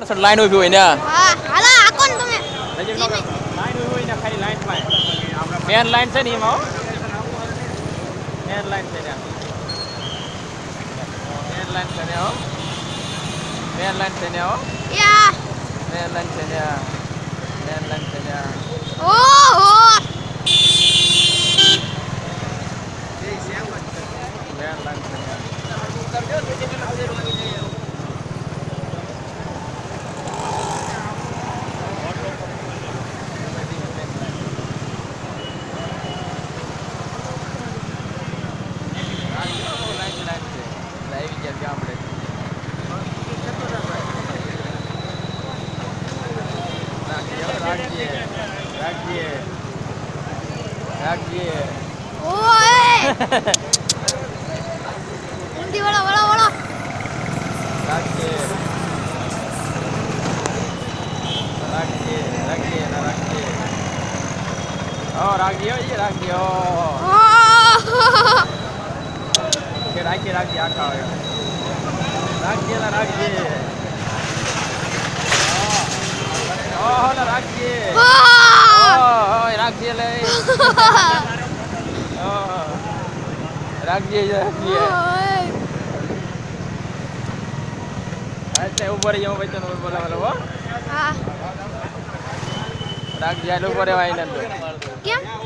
પાછળ લાઈન ઊભી હોય ને હા હાલા આકો ને તમે નજીક નો લાઈન ઊભી હોય ને ખાલી લાઈન માં મેન લાઈન છે ને એમાં મેન લાઈન છે ને મેન લાઈન છે ને મેન લાઈન છે ને યા મેન લાઈન છે ને મેન લાઈન છે ને ઓહો મેન લાઈન છે ને ઓય ઊંધી વળો વળો વળો રાખજે આખા રાખજે રાખજે લે રાખજે અચ્છા ઉપર જાઉં ભાઈ તને બોલાવેલો હા રાખજે ઉપર રહેવાય કેમ